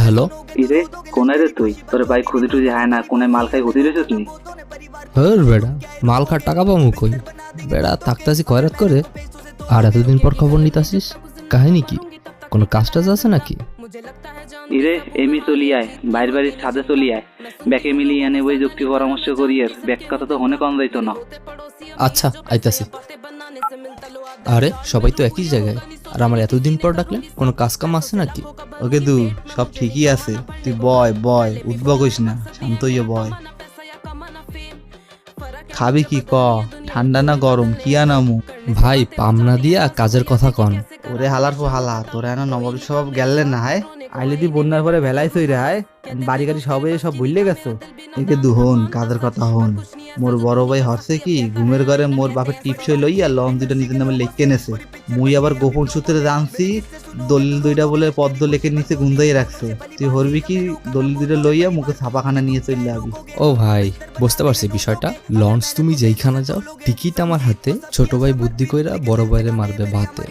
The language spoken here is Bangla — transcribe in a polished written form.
হ্যালো। ইরে কোনায় রে তুই? তোর ভাই খুদি টুদি হায় না, কোনায় মাল খাই হুদি রেছিস নি? হর বেড়া, মাল খার টাকা পাবো কই? বেড়া থাকতাছি কয়রাত করে, আর এতদিন পর খবর নিতাসিস। কাহিনী কি? কোনো কাজ টাজ আছে নাকি? ইরে এমি চলি আয়, বাইর বাড়ির ছাদে চলি আয়, ব্যাকে মিলিয়ে এনে ওই যুক্তি পরামর্শ করিয়ে ব্যাক কথা তো হনে কম যাইতো না। আচ্ছা আইতাছি। আরে সবাই তো একই জায়গায়, আর আমার এতদিন পর ডাকলেন, কোনো কাজ কাম আছে নাকি? ওকে দু, সব ঠিকই আছে। তুই বয় বয়, উদ্ভব হইস না, শান্ত হইয়া বয়। খাবি কি ক? ঠান্ডা না গরম কি আনামু? ভাই পামনা দিয়া কাজের কথা কন। ওরে হালার পো হালা, তোরা এনা নবাব সব গেলেন না হায়? আইলে দি বন্যার পরে ভেলাই সই রে হায়, বাড়ি গাড়ি সব ভুললে গেছো। একে দু হন, কাজের কথা হন। মোর বড় ভাই হরছে কি, ঘুমের ঘরে মোর বাপের টিপসই লইয়া লন দুইটা নিজের নামে লেখকে নেছে। মুই আবার গোপন সূত্রে জানছি দলিল দুইটা বলে পদ্ম লেখের নিচে গুন্দাই রাখছে। তুই হরবি কি, দলিল দুইটা লইয়া মুখে ছাপাখানা নিয়ে চলে যাবি। ও ভাই, বুঝতে পারছি বিষয়টা। লঞ্চ তুমি যেইখানে যাও, টিকিট আমার হাতে, ছোট ভাই বুদ্ধি কইরা বড় ভাইরে মারবে ভাতে।